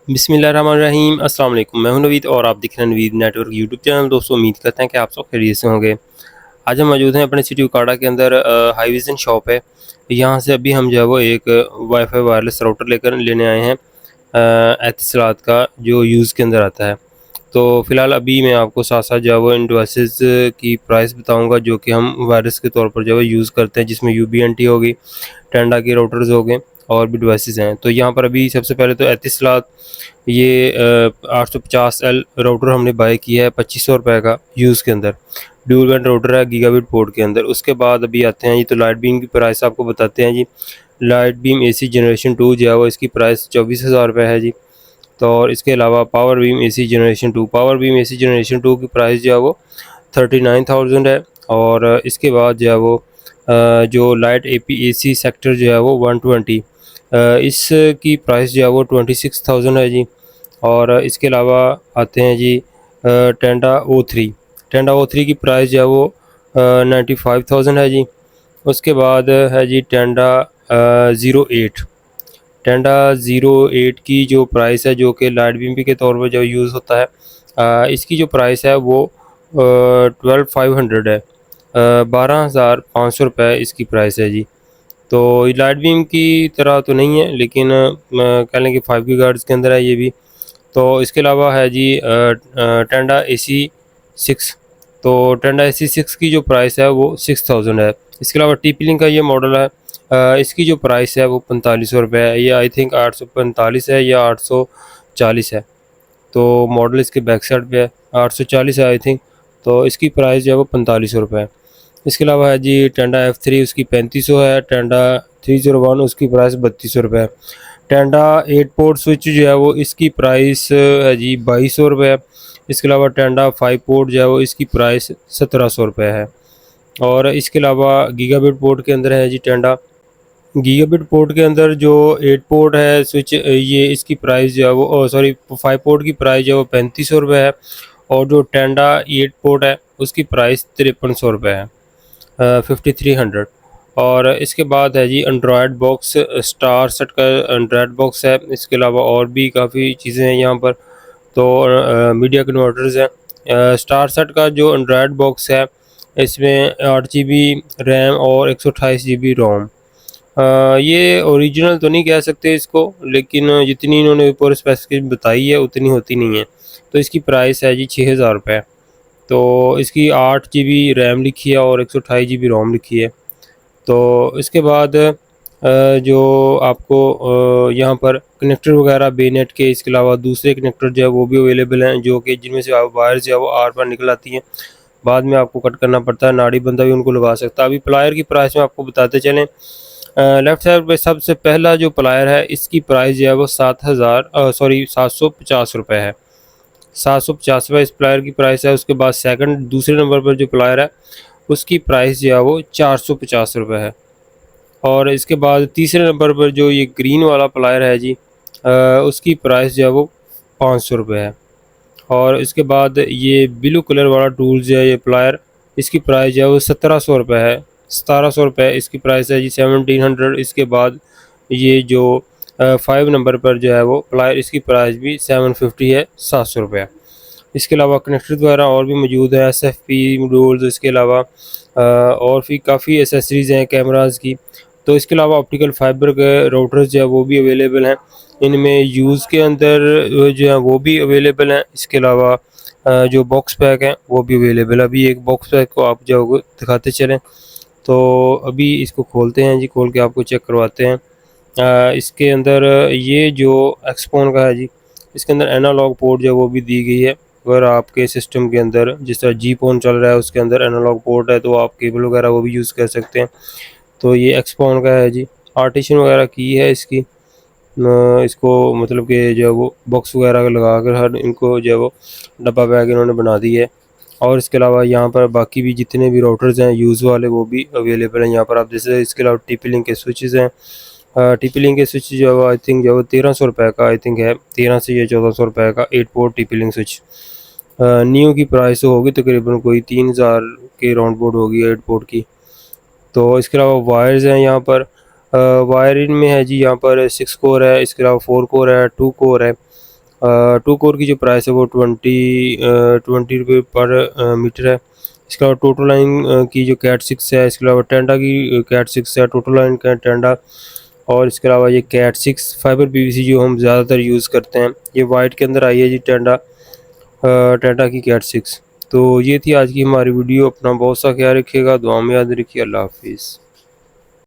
बिस्मिल्लाहिर्रहमानिर्रहीम अस्सलाम वालेकुम। मैं हूं नवीद और आप देख रहे हैं नवीद नेटवर्क यूट्यूब चैनल। दोस्तों उम्मीद करते हैं कि आप सब खैरियत से होंगे। आज हम मौजूद हैं अपने सिटी उकाड़ा के अंदर हाई विज़न शॉप है। यहाँ से अभी हम जो है वो एक वाईफाई वायरलेस राउटर लेने आए हैं एतिसलात का, जो यूज़ के अंदर आता है। तो फ़िलहाल अभी मैं आपको साथ साथ जो है वो इन डिवाइसेस की प्राइस बताऊंगा जो कि हम वायरस के तौर पर जो है यूज़ करते हैं, जिसमें UBNT होगी, टेंडा के राउटर्स हो गए और भी डिवाइसेस हैं। तो यहाँ पर अभी सबसे पहले तो एतिसलात ये 850L राउटर हमने बाय किया है 2500 रुपये का यूज़ के अंदर। ड्यूल बैंड राउटर है गीगाबिट पोर्ट के अंदर। उसके बाद अभी आते हैं जी, तो लाइट बीम की प्राइस आपको बताते हैं जी। लाइट बीम AC जनरेशन 2 जो है वो इसकी प्राइस 24,000 रुपये है जी। तो और इसके अलावा पावर बीम AC जनरेशन 2 की प्राइस जो है वो 39,000 है। और इसके बाद जो है वो जो लाइट AC सेक्टर जो है वो 120, इसकी प्राइस जो है वो 26,000 है जी। और इसके अलावा आते हैं जी टेंडा O3 की प्राइस जो है वो 95,000 है जी। उसके बाद है जी टेंडा 08 की जो प्राइस है, जो कि लाइट बीम के तौर पर जो यूज़ होता है, इसकी जो प्राइस है वो 12,500 है। 12,500 रुपये इसकी प्राइस है जी। तो ये लाइट बीम की तरह तो नहीं है, लेकिन कह लें कि 5 गीगाहर्ट्ज़ के अंदर है ये भी। तो इसके अलावा है जी टेंडा AC6। तो टेंडा AC6 की जो प्राइस है वो 6,000 है। इसके अलावा TP-Link का ये मॉडल है, इसकी जो प्राइस है वो 4500 रुपये है। ये आई थिंक 845 है या 840 है। तो मॉडल इसके बैक साइड पे है, 840 है आई थिंक। तो इसकी प्राइस जो है वो 4500 रुपये है। इसके अलावा है जी टेंडा F3, उसकी 3500 है। टेंडा 301 उसकी प्राइस 3200 रुपये है। टेंडा 8 पोर्ट स्विच जो है वो इसकी प्राइस है जी 2200 रुपये है। इसके अलावा टेंडा 5 पोर्ट जो है वो इसकी प्राइस 1700 रुपये है। और इसके अलावा गीगाबिट पोर्ट के अंदर है जी गीगाबिट पोर्ट के अंदर जो 8 पोर्ट है स्विच, ये इसकी प्राइस जो है वो 5 पोर्ट की प्राइस जो है वो 3500 रुपये है। और जो टेंडा 8 पोर्ट है उसकी प्राइस 5300 रुपये है, 5300। और इसके बाद है जी एंड्रॉयड बॉक्स, स्टार सेट का एंड्रॉयड बॉक्स है। इसके अलावा और भी काफ़ी चीज़ें हैं यहाँ पर। तो मीडिया कन्वर्टर्स हैं। स्टार सेट का जो एंड्रॉयड बॉक्स है, इसमें 8 GB रैम और 128 GB रोम। ये ओरिजिनल तो नहीं कह सकते इसको, लेकिन जितनी इन्होंने ऊपर स्पेसिफिकेशन बताई है उतनी होती नहीं है। तो इसकी प्राइस है जी 6,000 रुपये। तो इसकी 8 GB रैम लिखी है और 128 GB रोम लिखी है। तो इसके बाद जो आपको यहाँ पर कनेक्टर वगैरह बेनेट के, इसके अलावा दूसरे कनेक्टर जो है वो भी अवेलेबल हैं, जो कि जिनमें से वायर जो है वो आर पार निकल आती हैं। बाद में आपको कट करना पड़ता है, नाड़ी बंदा भी उनको लगा सकता है। अभी प्लायर की प्राइस में आपको बताते चलें। लेफ़्ट साइड पे सबसे पहला जो प्लायर है, इसकी प्राइस जो है वो 750 रुपये है। 750 रुपये इस प्लायर की प्राइस है। उसके बाद दूसरे नंबर पर जो प्लायर है, उसकी प्राइस जो है वो 450 रुपये है। और इसके बाद तीसरे नंबर पर जो ये ग्रीन वाला प्लायर है जी, उसकी प्राइस जो है वो 500 रुपये है। और इसके बाद ये ब्लू कलर वाला टूल्स है, ये प्लायर, इसकी प्राइस जो है वो 1700 रुपये है। 1700 रुपये इसकी प्राइस है जी, 1700। इसके बाद ये जो 5 नंबर पर जो है वो प्लायर, इसकी प्राइस भी 750 है, 700 रुपये। इसके अलावा कनेक्टर वगैरह और भी मौजूद है, SFP मॉड्यूल्स। इसके अलावा और भी काफ़ी एसेसरीज़ हैं कैमराज़ की। तो इसके अलावा ऑप्टिकल फाइबर के राउटर्स जो है वो भी अवेलेबल हैं। इनमें यूज़ के अंदर जो है वो भी अवेलेबल हैं। इसके अलावा जो बॉक्स पैक हैं वो भी अवेलेबल है। अभी एक बॉक्स पैक को आप जो दिखाते चलें, तो अभी इसको खोलते हैं जी, खोल के आपको चेक करवाते हैं। इसके अंदर ये जो एक्सपॉन का है जी, इसके अंदर एनालॉग पोर्ट जो है वो भी दी गई है। अगर आपके सिस्टम के अंदर जिस तरह GPON चल रहा है उसके अंदर एनालॉग पोर्ट है, तो आप केबल वगैरह वो भी यूज़ कर सकते हैं। तो ये एक्सपॉन का है जी, पार्टीशन वगैरह की है इसकी। इसको मतलब कि जो है वो बॉक्स वगैरह लगा कर हर इनको जो है वो डब्बा बैग इन्होंने बना दी है। और इसके अलावा यहाँ पर बाकी भी जितने भी राउटर्स हैं यूज़ वाले, वो भी अवेलेबल हैं यहाँ पर आप जैसे। इसके अलावा TP-Link के स्विचेज़ हैं। TP-Link के स्विच जो है वो आई थिंक जो है 1300 रुपये का आई थिंक है, 13 से या 1400 रुपये का 8 पोर्ट TP-Link स्विच। न्यू की प्राइस होगी तकरीबन कोई 3000 के राउंड बोर्ड होगी 8 पोर्ट की। तो इसके अलावा वायर्स हैं यहाँ पर। वायर इन में है जी, यहाँ पर 6 कोर है, इसके अलावा 4 कोर है, 2 कोर है। टू कोर की जो प्राइस है वो 20 रुपये पर मीटर है। इसके अलावा टोटो लाइन की जो कैट 6 है, इसके अलावा टेंडा की कैट 6 है, टोटो लाइन का टेंडा, और इसके अलावा ये कैट 6 फाइबर पीवीसी जो हम ज़्यादातर यूज़ करते हैं, ये वाइट के अंदर आई है जी टेंडा की कैट 6। तो ये थी आज की हमारी वीडियो। अपना बहुत सा ख्याल रखिएगा, दुआ में याद रखिए। अल्लाह हाफिज़।